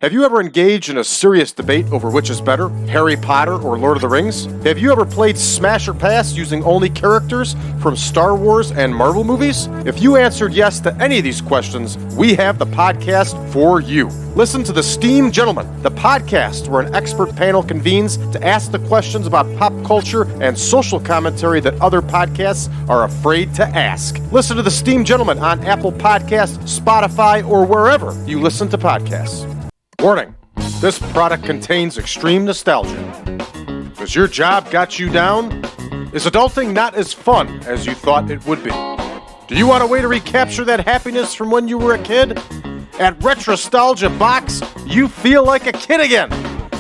Have you ever engaged in a serious debate over which is better, Harry Potter or Lord of the Rings? Have you ever played Smash or Pass using only characters from Star Wars and Marvel movies? If you answered yes to any of these questions, we have the podcast for you. Listen to The Steam Gentlemen, the podcast where an expert panel convenes to ask the questions about pop culture and social commentary that other podcasts are afraid to ask. Listen to The Steam Gentlemen on Apple Podcasts, Spotify, or wherever you listen to podcasts. Warning, this product contains extreme nostalgia. Has your job got you down? Is adulting not as fun as you thought it would be? Do you want a way to recapture that happiness from when you were a kid? At Retrostalgia Box, you feel like a kid again.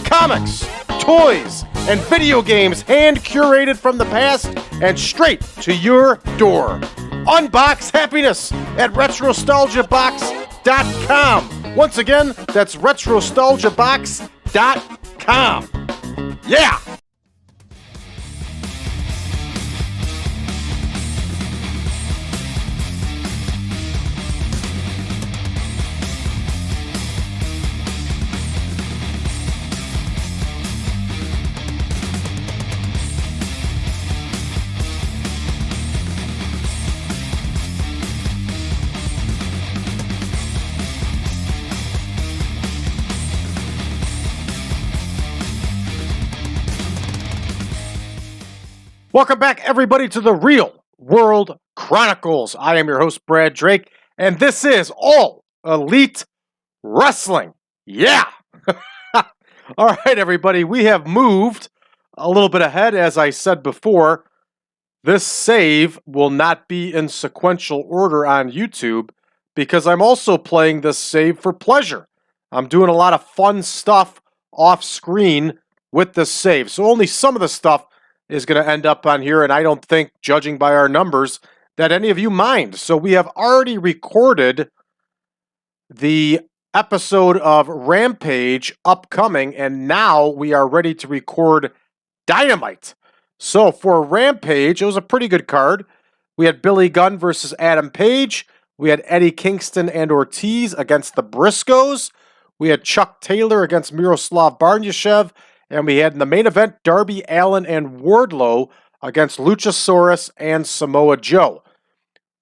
Comics, toys, and video games hand-curated from the past and straight to your door. Unbox happiness at retrostalgiabox.com. Once again, that's retrostalgiabox.com. Yeah! Welcome back, everybody, to the Real World Chronicles. I am your host, Brad Drake, and this is All Elite Wrestling. Yeah! All right, everybody, we have moved a little bit ahead, as I said before. This save will not be in sequential order on YouTube because I'm also playing this save for pleasure. I'm doing a lot of fun stuff off screen with this save, so only some of the stuff is going to end up on here, and I don't think, judging by our numbers, that any of you mind. So we have already recorded the episode of Rampage upcoming, and now we are ready to record Dynamite. So for Rampage, it was a pretty good card. We had Billy Gunn versus Adam Page. We had Eddie Kingston and Ortiz against the Briscoes. We had Chuck Taylor against Miroslav Barnashev. And we had in the main event Darby Allin and Wardlow against Luchasaurus and Samoa Joe.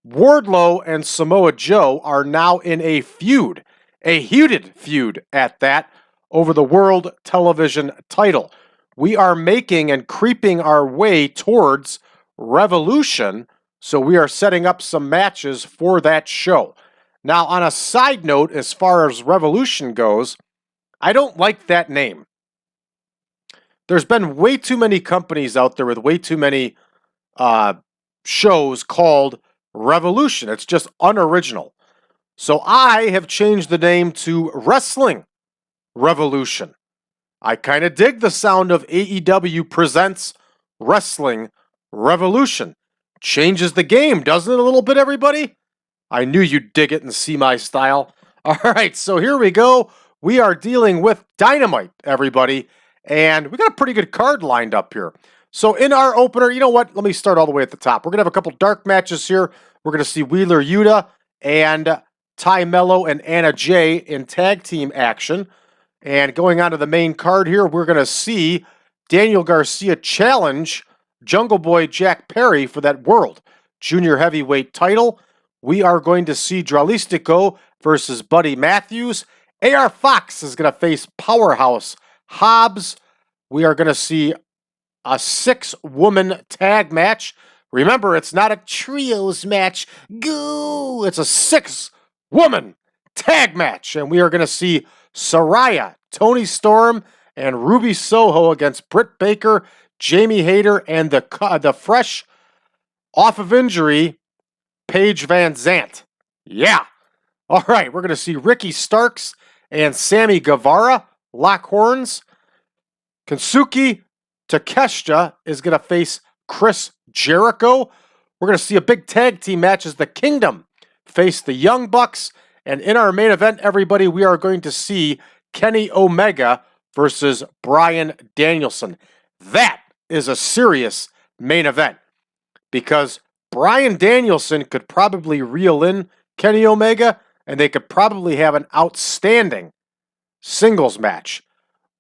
Wardlow and Samoa Joe are now in a feud, a heated feud at that, over the World Television title. We are making and creeping our way towards Revolution, so we are setting up some matches for that show. Now, on a side note, as far as Revolution goes, I don't like that name. There's been way too many companies out there with way too many shows called Revolution. It's just unoriginal. So I have changed the name to Wrestling Revolution. I kind of dig the sound of AEW presents Wrestling Revolution. Changes the game, doesn't it, a little bit, everybody? I knew you'd dig it and see my style. All right, so here we go. We are dealing with Dynamite, everybody. And we got a pretty good card lined up here. So in our opener, you know what? Let me start all the way at the top. We're going to have a couple dark matches here. We're going to see Wheeler Yuta and Ty Melo and Anna Jay in tag team action. And going on to the main card here, we're going to see Daniel Garcia challenge Jungle Boy Jack Perry for that World Junior Heavyweight title. We are going to see Dralistico versus Buddy Matthews. AR Fox is going to face Powerhouse Hobbs. We are going to see a 6-woman tag match. Remember, it's not a trios match. Go! It's a 6-woman tag match. And we are going to see Saraya, Toni Storm, and Ruby Soho against Britt Baker, Jamie Hayter, and the fresh off of injury, Paige Van Zandt. Yeah. All right, we're going to see Ricky Starks and Sammy Guevara lock horns. Konosuke Takeshita is going to face Chris Jericho. We're going to see a big tag team match as the Kingdom face the Young Bucks. And in our main event, everybody, we are going to see Kenny Omega versus Bryan Danielson. That is a serious main event because Bryan Danielson could probably reel in Kenny Omega, and they could probably have an outstanding singles match.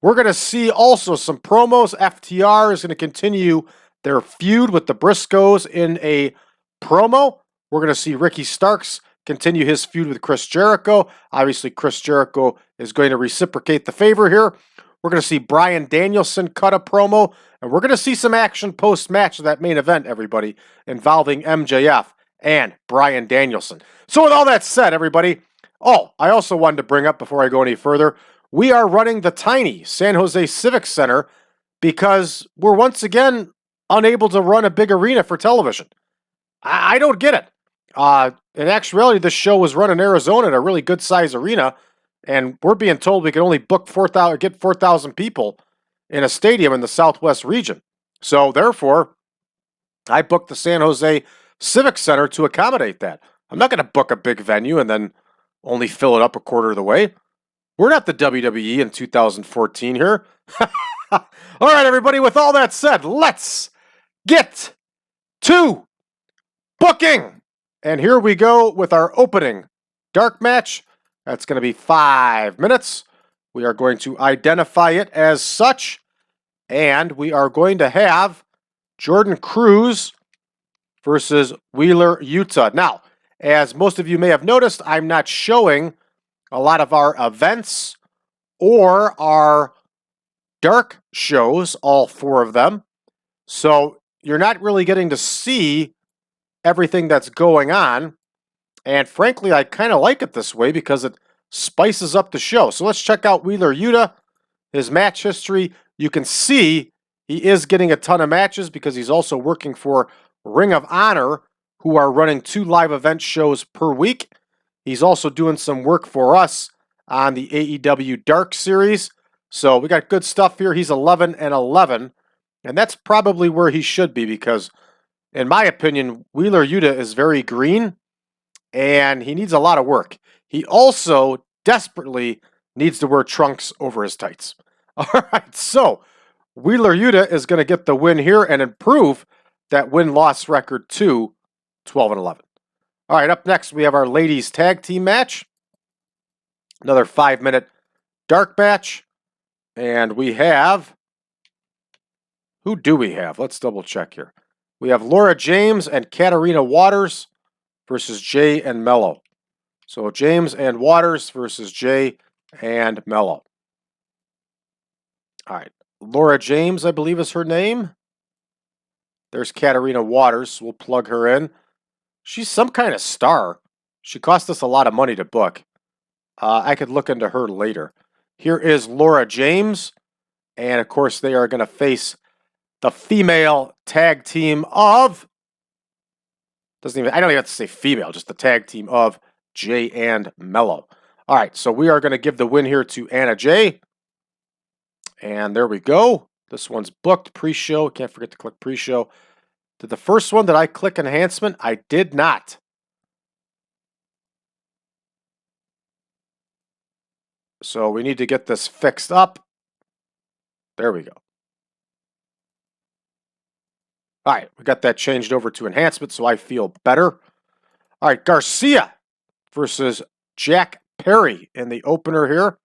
We're going to see also some promos. FTR is going to continue their feud with the Briscoes in a promo. We're going to see Ricky Starks continue his feud with Chris Jericho. Obviously, Chris Jericho is going to reciprocate the favor here. We're going to see Bryan Danielson cut a promo, and we're going to see some action post-match of that main event, everybody, involving MJF and Bryan Danielson. So with all that said, everybody, I also wanted to bring up before I go any further, we are running the tiny San Jose Civic Center because we're once again unable to run a big arena for television. I don't get it. In actuality, this show was run in Arizona at a really good size arena, and we're being told we can only book 4,000 people in a stadium in the Southwest region. So therefore, I booked the San Jose Civic Center to accommodate that. I'm not going to book a big venue and then only fill it up a quarter of the way. We're not the WWE in 2014 here. All right, everybody, with all that said, let's get to booking. And here we go with our opening dark match. That's going to be 5 minutes. We are going to identify it as such. And we are going to have Jordan Cruz versus Wheeler Yuta. Now, as most of you may have noticed, I'm not showing a lot of our events or our dark shows, all 4 of them. So you're not really getting to see everything that's going on. And frankly, I kind of like it this way because it spices up the show. So let's check out Wheeler Yuta, his match history. You can see he is getting a ton of matches because he's also working for Ring of Honor, who are running 2 live event shows per week. He's also doing some work for us on the AEW Dark Series. So we got good stuff here. He's 11-11, and that's probably where he should be because, in my opinion, Wheeler Yuta is very green, and he needs a lot of work. He also desperately needs to wear trunks over his tights. All right, so Wheeler Yuta is going to get the win here and improve that win-loss record to 12-11. All right, up next we have our ladies tag team match. Another 5-minute dark match. And we have... Who do we have? Let's double check here. We have Laura James and Catarina Waters versus Jay and Melo. So James and Waters versus Jay and Melo. All right. Laura James, I believe is her name. There's Catarina Waters. We'll plug her in. She's some kind of star. She cost us a lot of money to book. I could look into her later. Here is Laura James. And, of course, they are going to face the female tag team of... I don't even have to say female, just the tag team of Jay and Melo. All right, so we are going to give the win here to Anna Jay. And there we go. This one's booked pre-show. Can't forget to click pre-show. Did the first one, did I click enhancement? I did not. So we need to get this fixed up. There we go. All right, we got that changed over to enhancement, so I feel better. All right, Garcia versus Jack Perry in the opener here.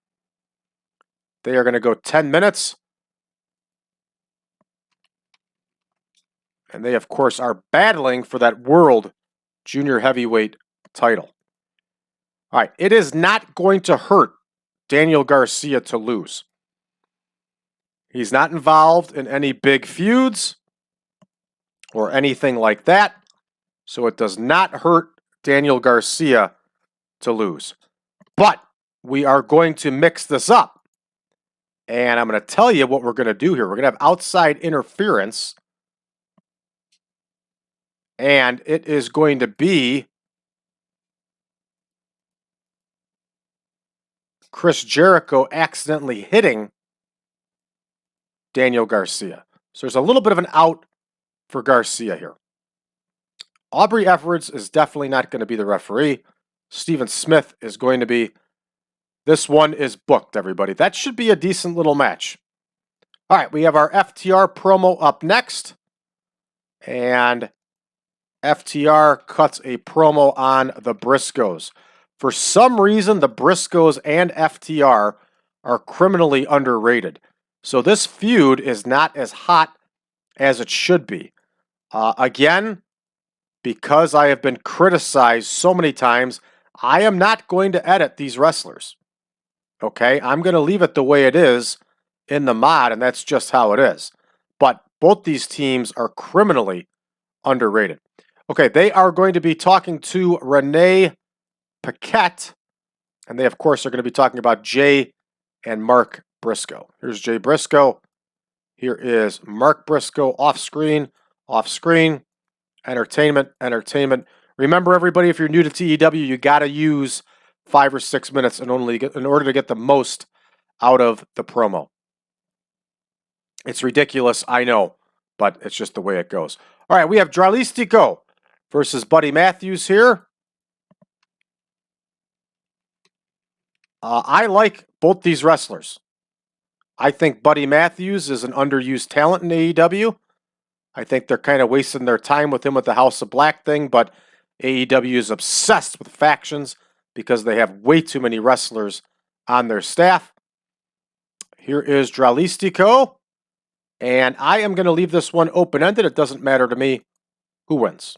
They are going to go 10 minutes. And they, of course, are battling for that World Junior Heavyweight title. All right, it is not going to hurt Daniel Garcia to lose. He's not involved in any big feuds or anything like that. So it does not hurt Daniel Garcia to lose. But we are going to mix this up. And I'm going to tell you what we're going to do here. We're going to have outside interference. And it is going to be Chris Jericho accidentally hitting Daniel Garcia. So there's a little bit of an out for Garcia here. Aubrey Edwards is definitely not going to be the referee. Steven Smith is going to be. This one is booked, everybody. That should be a decent little match. All right, we have our FTR promo up next. And FTR cuts a promo on the Briscoes. For some reason, the Briscoes and FTR are criminally underrated. So this feud is not as hot as it should be. Again, because I have been criticized so many times, I am not going to edit these wrestlers. Okay, I'm going to leave it the way it is in the mod, and that's just how it is. But both these teams are criminally underrated. Okay, they are going to be talking to Renee Paquette, and they, of course, are going to be talking about Jay and Mark Briscoe. Here's Jay Briscoe. Here is Mark Briscoe off screen, entertainment. Remember, everybody, if you're new to TEW, you got to use 5 or 6 minutes in order to get the most out of the promo. It's ridiculous, I know, but it's just the way it goes. All right, we have Dralistico versus Buddy Matthews here. I like both these wrestlers. I think Buddy Matthews is an underused talent in AEW. I think they're kind of wasting their time with him with the House of Black thing, but AEW is obsessed with factions because they have way too many wrestlers on their staff. Here is Dralistico, and I am going to leave this one open-ended. It doesn't matter to me who wins.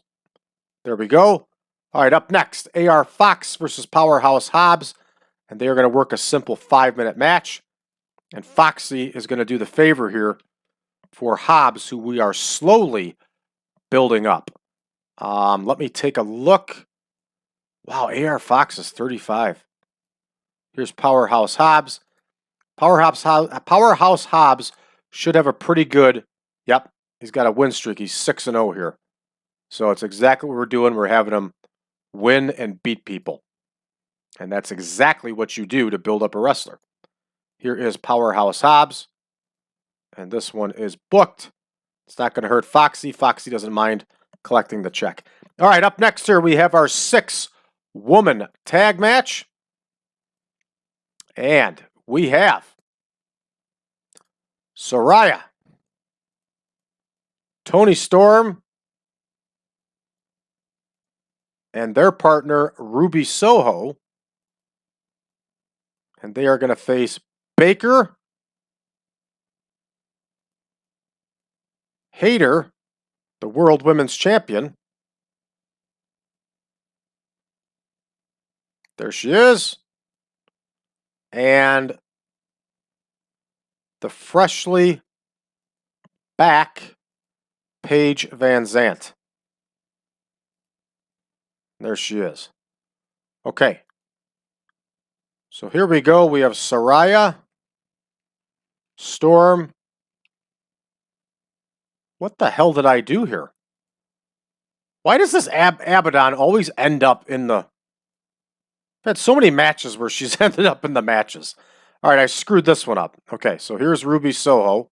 There we go. All right, up next, AR Fox versus Powerhouse Hobbs, and they are going to work a simple 5-minute match. And Foxy is going to do the favor here for Hobbs, who we are slowly building up. Let me take a look. Wow, AR Fox is 35. Here's Powerhouse Hobbs. Powerhouse Hobbs should have a pretty good, yep, he's got a win streak. He's 6-0 here. So it's exactly what we're doing. We're having him win and beat people. And that's exactly what you do to build up a wrestler. Here is Powerhouse Hobbs. And this one is booked. It's not going to hurt Foxy. Foxy doesn't mind collecting the check. All right, up next here we have our 6-woman tag match. And we have Saraya, Toni Storm, and their partner Ruby Soho. And they are going to face Baker, Hayter, the World Women's Champion. There she is. And the freshly back Paige Van Zandt. There she is. Okay. So here we go. We have Saraya, Storm. What the hell did I do here? Why does this Abaddon always end up in the... I've had so many matches where she's ended up in the matches. All right, I screwed this one up. Okay, so here's Ruby Soho.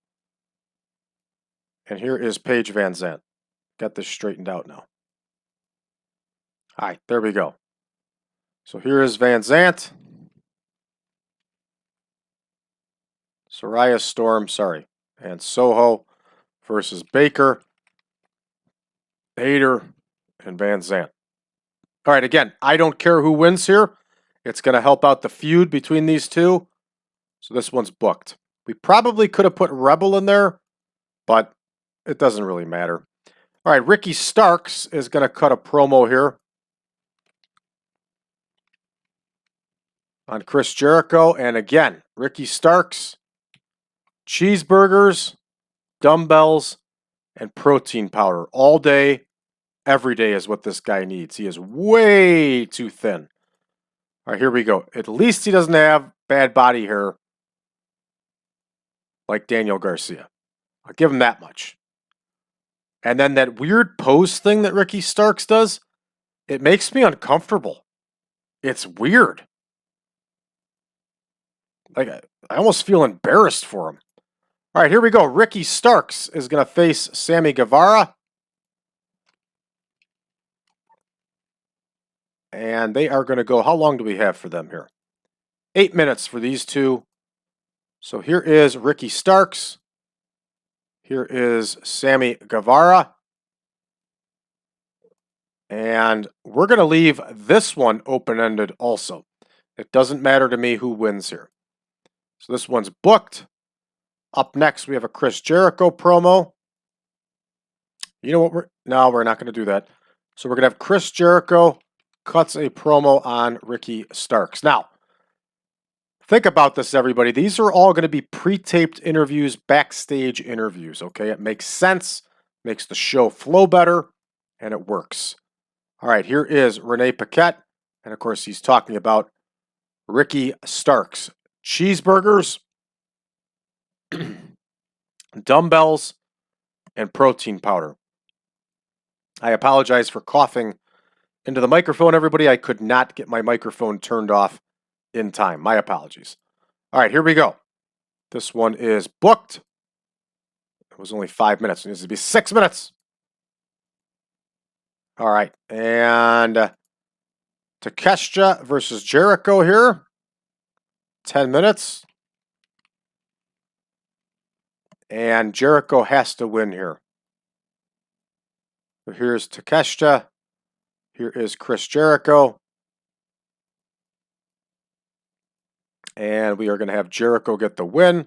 And here is Paige Van Zandt. Got this straightened out now. All right, there we go. So here is Van Zandt. Saraya, Storm, and Soho versus Baker, Hayter, and Van Zandt. All right, again, I don't care who wins here. It's going to help out the feud between these two. So this one's booked. We probably could have put Rebel in there, but it doesn't really matter. All right, Ricky Starks is going to cut a promo here on Chris Jericho. And again, Ricky Starks, cheeseburgers, dumbbells, and protein powder all day, every day is what this guy needs. He is way too thin. All right, here we go. At least he doesn't have bad body hair like Daniel Garcia. I'll give him that much. And then that weird pose thing that Ricky Starks does, it makes me uncomfortable. It's weird. Like, I almost feel embarrassed for him. All right, here we go. Ricky Starks is going to face Sammy Guevara. And they are going to go, how long do we have for them here? 8 minutes for these two. So here is Ricky Starks. Here is Sammy Guevara. And we're going to leave this one open-ended also. It doesn't matter to me who wins here. So this one's booked. Up next, we have a Chris Jericho promo. You know what? We're not going to do that. So we're going to have Chris Jericho cuts a promo on Ricky Starks. Now, think about this, everybody. These are all going to be pre-taped interviews, backstage interviews, okay? It makes sense, makes the show flow better, and it works. All right, here is Renee Paquette, and of course, he's talking about Ricky Starks. Cheeseburgers, dumbbells, and protein powder. I apologize for coughing into the microphone, everybody. I could not get my microphone turned off in time. My apologies. All right, here we go. This one is booked. It was only 5 minutes. It needs to be 6 minutes. All right, and Takeshita versus Jericho here. 10 minutes. And Jericho has to win here. So here's Takeshita. Here is Chris Jericho. And we are going to have Jericho get the win.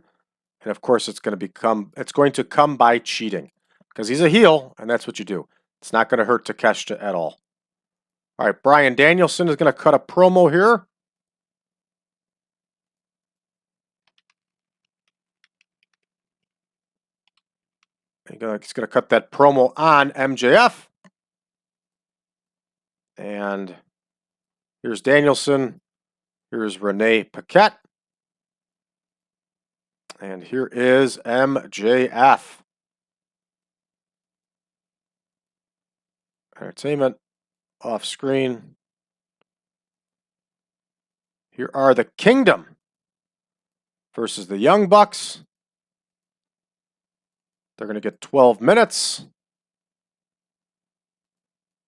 And of course, it's going to come by cheating. Because he's a heel, and that's what you do. It's not going to hurt Takeshita at all. All right, Bryan Danielson is going to cut a promo here. He's going to cut that promo on MJF. And here's Danielson. Here's Renee Paquette. And here is MJF. Entertainment off screen. Here are the Kingdom versus the Young Bucks. They're going to get 12 minutes.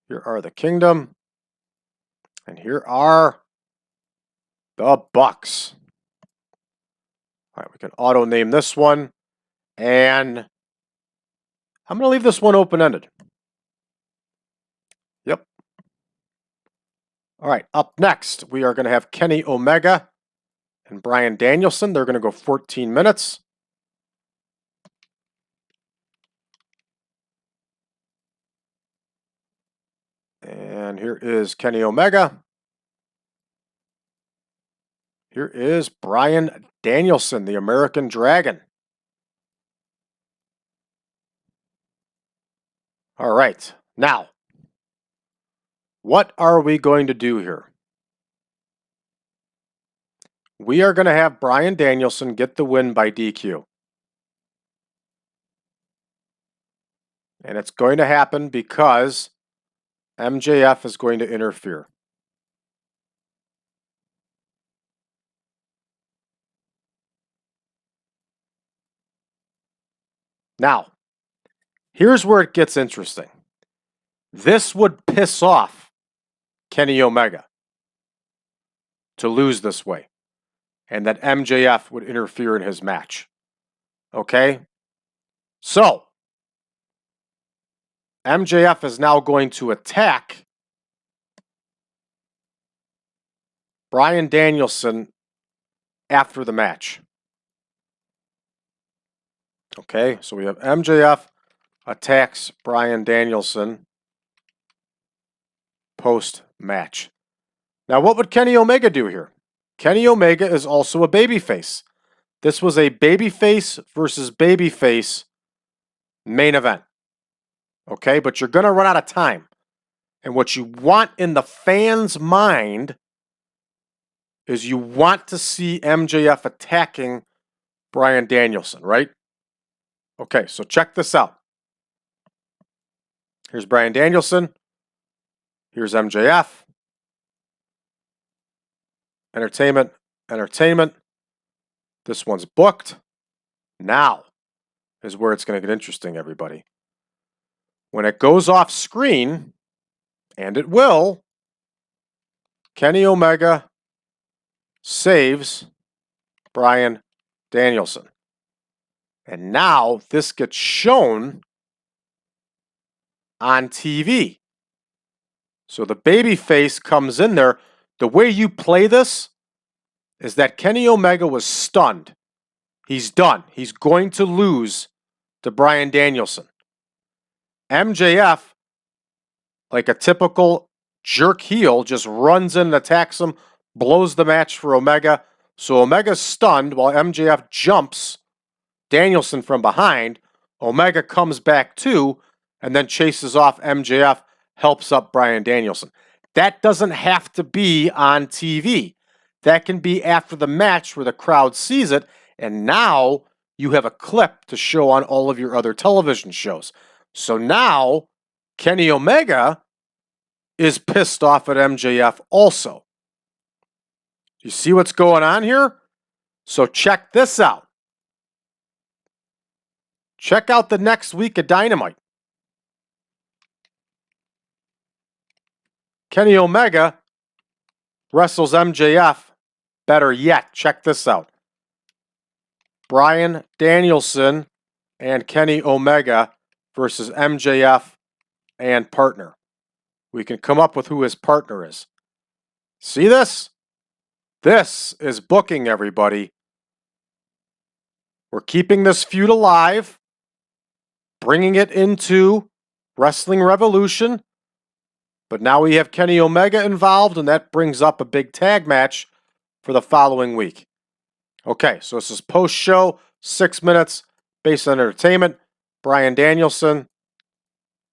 Here are the Kingdom. And here are the Bucks. All right, we can auto name this one. And I'm going to leave this one open-ended. Yep. All right, up next, we are going to have Kenny Omega and Bryan Danielson. They're going to go 14 minutes. And here is Kenny Omega. Here is Bryan Danielson, the American Dragon. All right, now, what are we going to do here? We are going to have Bryan Danielson get the win by DQ. And it's going to happen because MJF is going to interfere. Now, here's where it gets interesting. This would piss off Kenny Omega to lose this way, and that MJF would interfere in his match. Okay? So, MJF is now going to attack Bryan Danielson after the match. Okay, so we have MJF attacks Bryan Danielson post-match. Now, what would Kenny Omega do here? Kenny Omega is also a babyface. This was a babyface versus babyface main event. Okay, but you're going to run out of time. And what you want in the fans' mind is you want to see MJF attacking Bryan Danielson, right? Okay, so check this out. Here's Bryan Danielson. Here's MJF. Entertainment, entertainment. This one's booked. Now is where it's going to get interesting, everybody. When it goes off screen, and it will, Kenny Omega saves Bryan Danielson. And now this gets shown on TV. So the babyface comes in there. The way you play this is that Kenny Omega was stunned. He's done. He's going to lose to Bryan Danielson. MJF, like a typical jerk heel, just runs in and attacks him, blows the match for Omega. So Omega's stunned while MJF jumps Danielson from behind. Omega comes back too and then chases off MJF, helps up Bryan Danielson. That doesn't have to be on TV. That can be after the match where the crowd sees it, and now you have a clip to show on all of your other television shows. So now Kenny Omega is pissed off at MJF also. You see what's going on here? So check this out. Check out the next week of Dynamite. Kenny Omega wrestles MJF. Better yet, check this out. Bryan Danielson and Kenny Omega versus MJF and partner. We can come up with who his partner is. See this? This is booking, everybody. We're keeping this feud alive, bringing it into Wrestling Revolution, but now we have Kenny Omega involved, and that brings up a big tag match for the following week. Okay, so this is post-show, 6 minutes, based on entertainment. Bryan Danielson,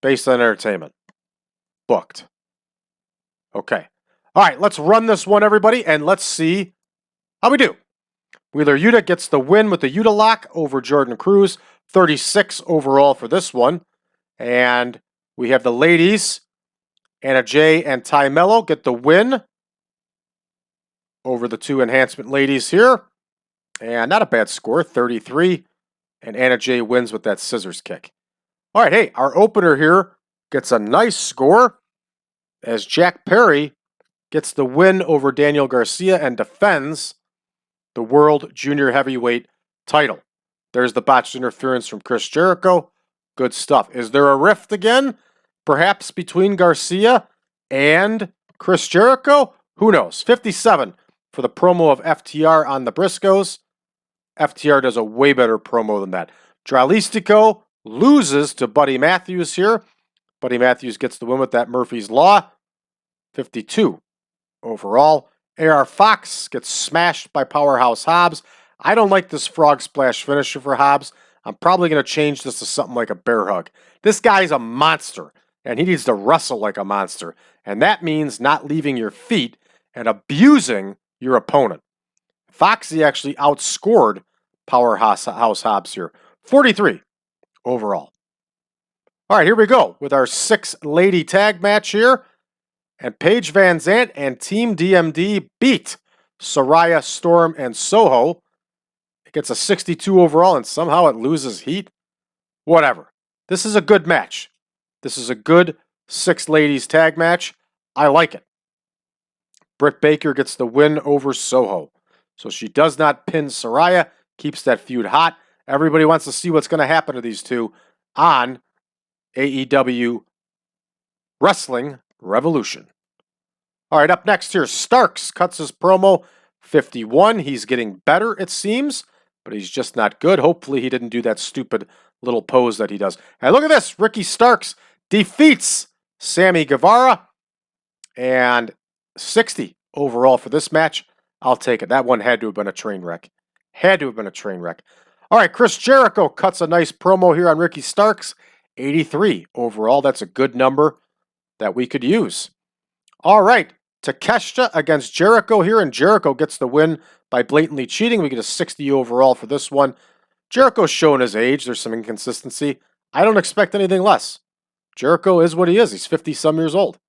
based on entertainment. Booked. Okay. All right, let's run this one, everybody, and let's see how we do. Wheeler Yuta gets the win with the Yuta lock over Jordan Cruz. 36 overall for this one. And we have the ladies, Anna Jay and Ty Melo, get the win over the two enhancement ladies here. And not a bad score, 33. And Anna Jay wins with that scissors kick. All right, hey, our opener here gets a nice score as Jack Perry gets the win over Daniel Garcia and defends the World Junior Heavyweight title. There's the botched interference from Chris Jericho. Good stuff. Is there a rift again? Perhaps between Garcia and Chris Jericho? Who knows? 57 for the promo of FTR on the Briscoes. FTR does a way better promo than that. Dralistico loses to Buddy Matthews here. Buddy Matthews gets the win with that Murphy's Law. 52 overall. AR Fox gets smashed by Powerhouse Hobbs. I don't like this frog splash finisher for Hobbs. I'm probably going to change this to something like a bear hug. This guy's a monster, and he needs to wrestle like a monster. And that means not leaving your feet and abusing your opponent. Foxy actually outscored Powerhouse Hobbs here. 43 overall. All right, here we go with our 6-lady tag match here. And Paige Van Zandt and Team DMD beat Saraya, Storm, and Soho. It gets a 62 overall, and somehow it loses heat. Whatever. This is a good match. This is a good 6-ladies tag match. I like it. Britt Baker gets the win over Soho. So she does not pin Saraya, keeps that feud hot. Everybody wants to see what's going to happen to these two on AEW Wrestling Revolution. All right, up next here, Starks cuts his promo. 51. He's getting better, it seems, but he's just not good. Hopefully he didn't do that stupid little pose that he does. And look at this. Ricky Starks defeats Sammy Guevara. And 60 overall for this match. I'll take it. That one had to have been a train wreck. Had to have been a train wreck. All right, Chris Jericho cuts a nice promo here on Ricky Starks. 83 overall. That's a good number that we could use. All right, Takeshita against Jericho here, and Jericho gets the win by blatantly cheating. We get a 60 overall for this one. Jericho's showing his age. There's some inconsistency. I don't expect anything less. Jericho is what he is. He's 50-some years old.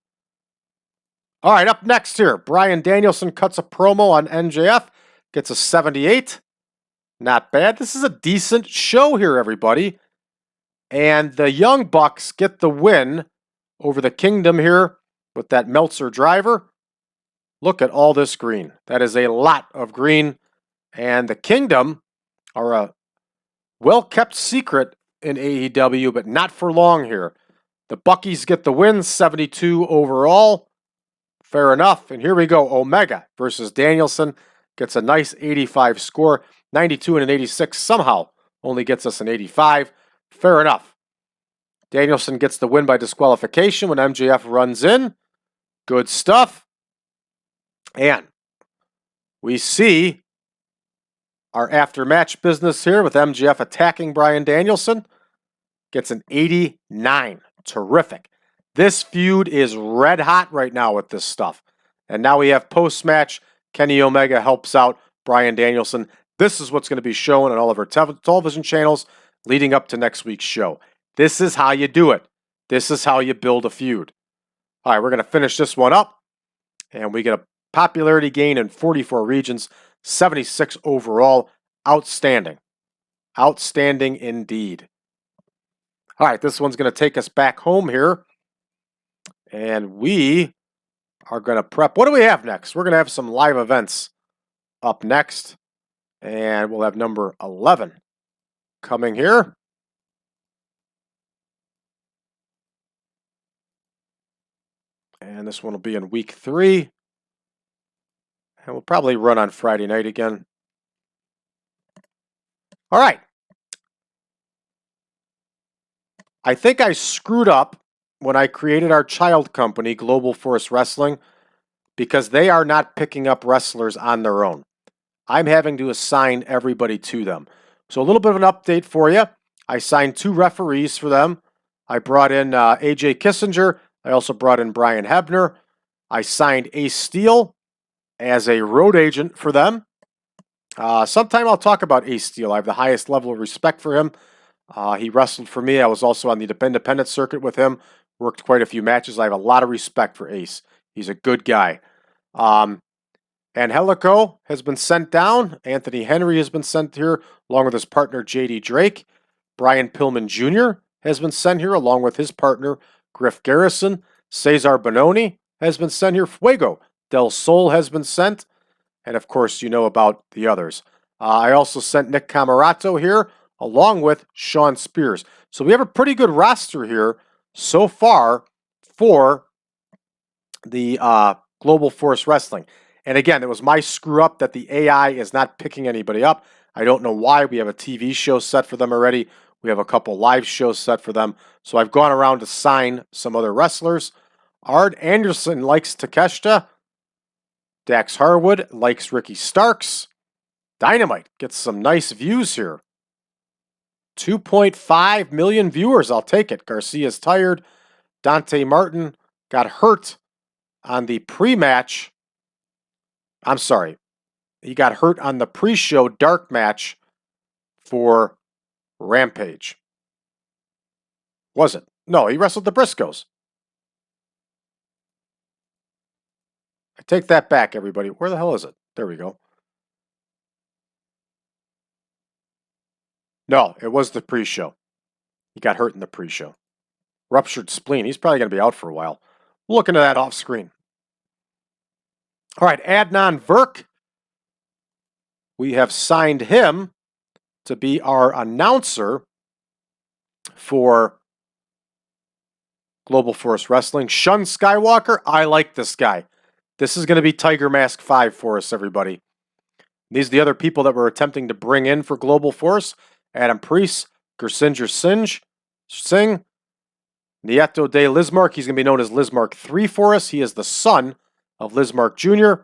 All right, up next here, Bryan Danielson cuts a promo on MJF. Gets a 78. Not bad. This is a decent show here, everybody. And the Young Bucks get the win over the Kingdom here with that Meltzer driver. Look at all this green. That is a lot of green. And the Kingdom are a well-kept secret in AEW, but not for long here. The Buckies get the win, 72 overall. Fair enough. And here we go. Omega versus Danielson gets a nice 85 score. 92 and an 86 somehow only gets us an 85. Fair enough. Danielson gets the win by disqualification when MJF runs in. Good stuff. And we see our after-match business here with MJF attacking Bryan Danielson. Gets an 89. Terrific. This feud is red hot right now with this stuff. And now we have post-match. Kenny Omega helps out Bryan Danielson. This is what's going to be shown on all of our television channels leading up to next week's show. This is how you do it. This is how you build a feud. All right, we're going to finish this one up. And we get a popularity gain in 44 regions, 76 overall. Outstanding. Outstanding indeed. All right, this one's going to take us back home here. And we are going to prep. What do we have next? We're going to have some live events up next. And we'll have number 11 coming here. And this one will be in week 3. And we'll probably run on Friday night again. All right. I think I screwed up when I created our child company, Global Force Wrestling, because they are not picking up wrestlers on their own. I'm having to assign everybody to them. So a little bit of an update for you. I signed 2 referees for them. I brought in AJ Kissinger. I also brought in Brian Hebner. I signed Ace Steel as a road agent for them. Sometime I'll talk about Ace Steel. I have the highest level of respect for him. He wrestled for me. I was also on the independent circuit with him. Worked quite a few matches. I have a lot of respect for Ace. He's a good guy. Angelico has been sent down. Anthony Henry has been sent here, along with his partner, J.D. Drake. Brian Pillman Jr. has been sent here, along with his partner, Griff Garrison. Cesar Bononi has been sent here. Fuego del Sol has been sent. And, of course, you know about the others. I also sent Nick Camarato here, along with Sean Spears. So we have a pretty good roster here so far for the Global Force Wrestling. And again, it was my screw up that the AI is not picking anybody up. I don't know why. We have a TV show set for them already. We have a couple live shows set for them. So I've gone around to sign some other wrestlers. Ard Anderson likes Takeshita. Dax Harwood likes Ricky Starks. Dynamite gets some nice views here. 2.5 million viewers. I'll take it. Garcia's tired. Dante Martin got hurt on the pre-match. I'm sorry. He got hurt on the pre-show dark match for Rampage. Was it? No, he wrestled the Briscoes. I take that back, everybody. Where the hell is it? There we go. No, it was the pre-show. He got hurt in the pre-show. Ruptured spleen. He's probably going to be out for a while. We'll look into that off screen. All right, Adnan Virk. We have signed him to be our announcer for Global Force Wrestling. Shun Skywalker. I like this guy. This is going to be Tiger Mask 5 for us, everybody. These are the other people that we're attempting to bring in for Global Force. Adam Priest, Gursinger Singh, Nieto de Lismark. He's going to be known as Lismark 3 for us. He is the son of Lismark Jr.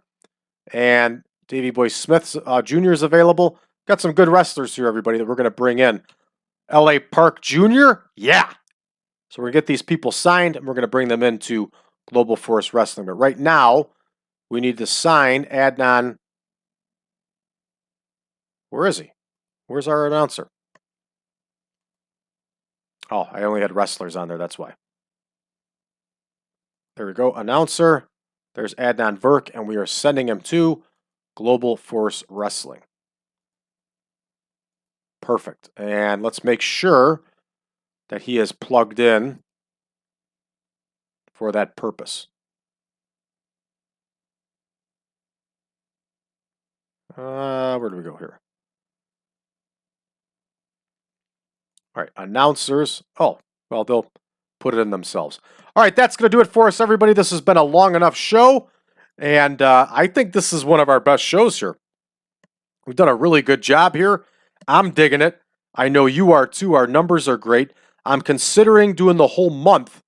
And Davey Boy Smith Jr. is available. Got some good wrestlers here, everybody, that we're going to bring in. L.A. Park Jr., yeah. So we're going to get these people signed, and we're going to bring them into Global Force Wrestling. But right now, we need to sign Adnan. Where is he? Where's our announcer? Oh, I only had wrestlers on there, that's why. There we go, announcer. There's Adnan Virk, and we are sending him to Global Force Wrestling. Perfect. And let's make sure that he is plugged in for that purpose. Where do we go here? All right, announcers. Oh, well, they'll put it in themselves. All right, that's going to do it for us, everybody. This has been a long enough show, and I think this is one of our best shows here. We've done a really good job here. I'm digging it. I know you are too. Our numbers are great. I'm considering doing the whole month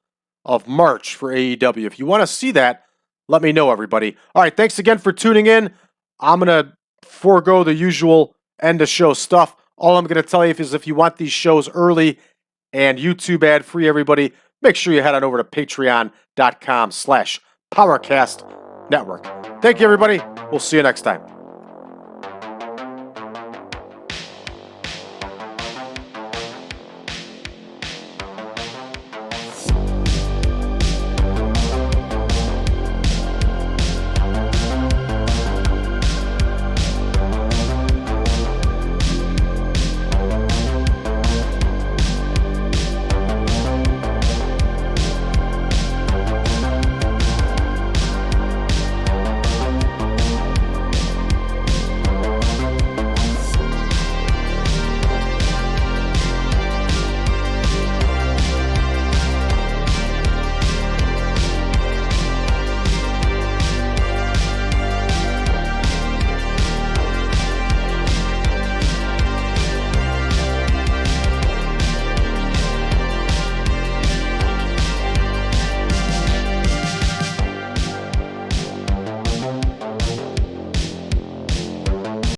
of March for AEW. If you want to see that, let me know, everybody. All right, thanks again for tuning in. I'm going to forego the usual end of show stuff. All I'm going to tell you is if you want these shows early and YouTube ad free, everybody, make sure you head on over to patreon.com/PowercastNetwork. Thank you, everybody. We'll see you next time.